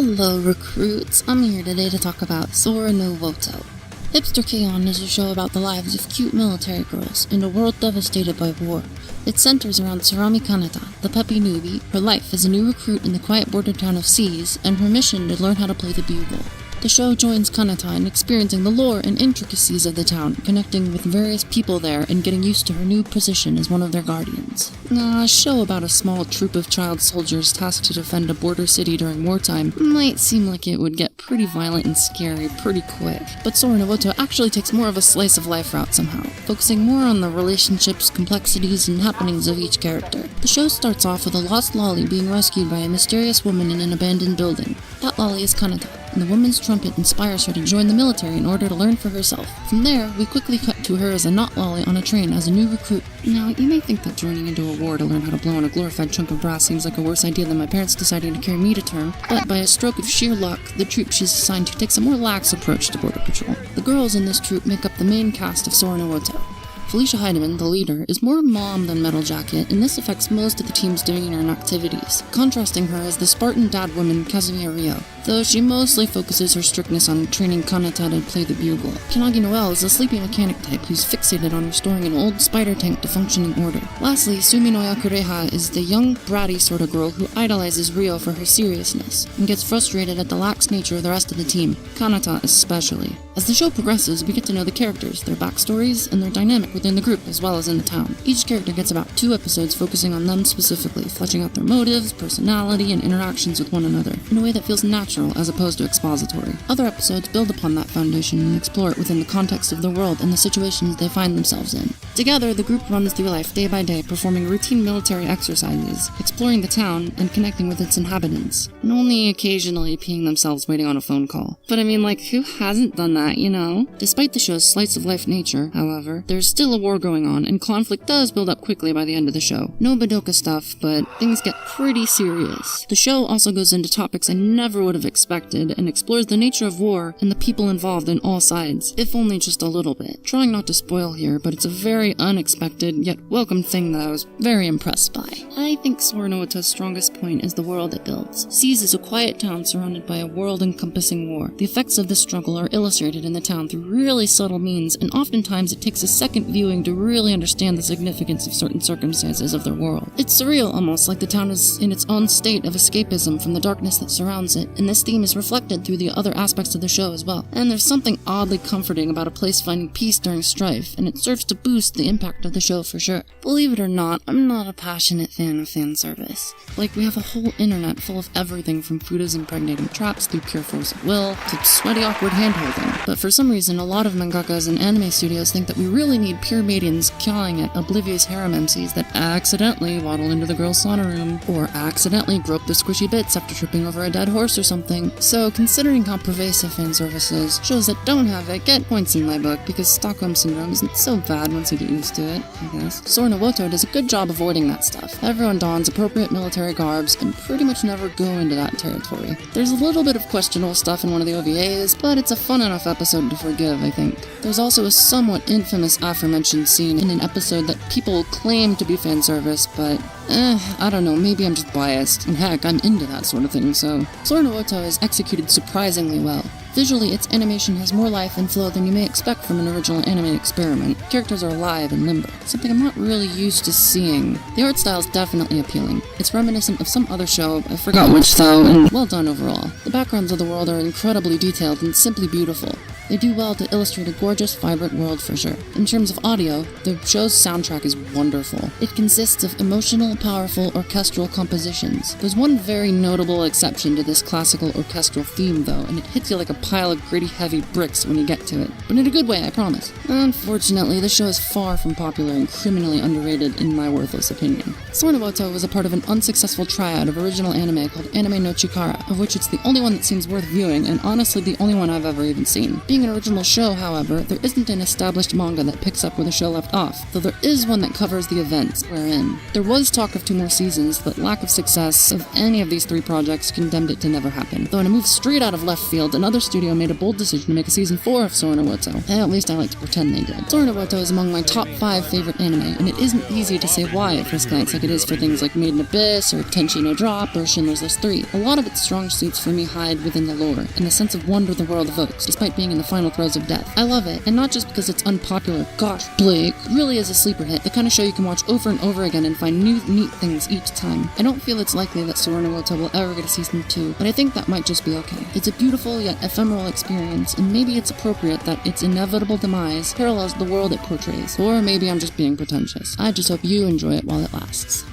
Hello recruits, I'm here today to talk about Sora no Woto. Hipster K-On! Is a show about the lives of cute military girls in a world devastated by war. It centers around Sarami Kanata, the peppy newbie, her life as a new recruit in the quiet border town of Seas, and her mission to learn how to play the bugle. The show joins Kanata in experiencing the lore and intricacies of the town, connecting with various people there and getting used to her new position as one of their guardians. A show about a small troop of child soldiers tasked to defend a border city during wartime might seem like it would get pretty violent and scary pretty quick, but Sora no Woto actually takes more of a slice-of-life route somehow, focusing more on the relationships, complexities, and happenings of each character. The show starts off with a lost lolly being rescued by a mysterious woman in an abandoned building. That lolly is Kanata, and the woman's trumpet inspires her to join the military in order to learn for herself. From there, we quickly cut to her as a not lolly on a train as a new recruit. Now, you may think that joining into a war to learn how to blow on a glorified chunk of brass seems like a worse idea than my parents deciding to carry me to term, but by a stroke of sheer luck, the troop she's assigned to takes a more lax approach to border patrol. The girls in this troop make up the main cast of Sora no Woto. Felicia Heidemann, the leader, is more mom than metal jacket, and this affects most of the team's demeanor and activities. Contrasting her is the Spartan dad woman Kazumiya Ryo, though she mostly focuses her strictness on training Kanata to play the bugle. Kanagi Noel is a sleepy mechanic type who's fixated on restoring an old spider tank to functioning order. Lastly, Sumi no Yakureha is the young, bratty sort of girl who idolizes Ryo for her seriousness, and gets frustrated at the lax nature of the rest of the team, Kanata especially. As the show progresses, we get to know the characters, their backstories, and their dynamic within the group as well as in the town. Each character gets about 2 episodes focusing on them specifically, fleshing out their motives, personality, and interactions with one another, in a way that feels natural as opposed to expository. Other episodes build upon that foundation and explore it within the context of the world and the situations they find themselves in. Together, the group runs through life day by day, performing routine military exercises, exploring the town, and connecting with its inhabitants, and only occasionally peeing themselves waiting on a phone call. But I mean, who hasn't done that, you know? Despite the show's slice-of-life nature, however, there's still a war going on, and conflict does build up quickly by the end of the show. No Badoka stuff, but things get pretty serious. The show also goes into topics I never would have expected, and explores the nature of war and the people involved in all sides, if only just a little bit. Trying not to spoil here, but it's a very unexpected, yet welcome thing that I was very impressed by. I think Sora no Woto's strongest point is the world it builds. Seas is a quiet town surrounded by a world-encompassing war. The effects of this struggle are illustrated in the town through really subtle means, and oftentimes it takes a second viewing to really understand the significance of certain circumstances of their world. It's surreal almost, like the town is in its own state of escapism from the darkness that surrounds it, and this theme is reflected through the other aspects of the show as well. And there's something oddly comforting about a place finding peace during strife, and it serves to boost the impact of the show for sure. Believe it or not, I'm not a passionate fan of fan service. We have a whole internet full of everything from Fuda's impregnating traps through pure force of will to sweaty awkward handholding. But for some reason, a lot of mangakas and anime studios think that we really need pure maidens clawing at oblivious harem MCs that accidentally waddle into the girls' sauna room, or accidentally grope the squishy bits after tripping over a dead horse or something. So considering how pervasive fan service is, shows that don't have it get points in my book, because Stockholm Syndrome isn't so bad once you get used to it, I guess. Sora no Woto does a good job avoiding that stuff. Everyone dons appropriate military garbs and pretty much never go into that territory. There's a little bit of questionable stuff in one of the OVAs, but it's a fun enough episode to forgive, I think. There's also a somewhat infamous aforementioned scene in an episode that people claim to be fan service, but I don't know, maybe I'm just biased. And heck, I'm into that sort of thing, so. Sora no Woto is executed surprisingly well. Visually, its animation has more life and flow than you may expect from an original anime experiment. Characters are alive and limber, something I'm not really used to seeing. The art style is definitely appealing. It's reminiscent of some other show, I forgot which though, and well done overall. The backgrounds of the world are incredibly detailed and simply beautiful. They do well to illustrate a gorgeous, vibrant world for sure. In terms of audio, the show's soundtrack is wonderful. It consists of emotional, powerful, orchestral compositions. There's one very notable exception to this classical orchestral theme though, and it hits you like a pile of gritty, heavy bricks when you get to it. But in a good way, I promise. Unfortunately, the show is far from popular and criminally underrated in my worthless opinion. Sora no Woto was a part of an unsuccessful triad of original anime called Anime no Chikara, of which it's the only one that seems worth viewing, and honestly the only one I've ever even seen. Being being an original show, however, there isn't an established manga that picks up where the show left off, though there is one that covers the events we're in. There was talk of 2 more seasons, but lack of success of any of these 3 projects condemned it to never happen. Though in a move straight out of left field, another studio made a bold decision to make a season 4 of Sora no Woto. At least I like to pretend they did. Sora no Woto is among my top 5 favorite anime, and it isn't easy to say why at first glance like it is for things like Made in Abyss, or Tenchi no Drop, or Schindler's List 3. A lot of its strong suits for me hide within the lore, and the sense of wonder the world evokes, despite being in the final throes of death. I love it, and not just because it's unpopular, gosh, Blake, really is a sleeper hit, the kind of show you can watch over and over again and find new, neat things each time. I don't feel it's likely that Sora no Woto will ever get a season 2, but I think that might just be okay. It's a beautiful yet ephemeral experience, and maybe it's appropriate that its inevitable demise parallels the world it portrays. Or maybe I'm just being pretentious. I just hope you enjoy it while it lasts.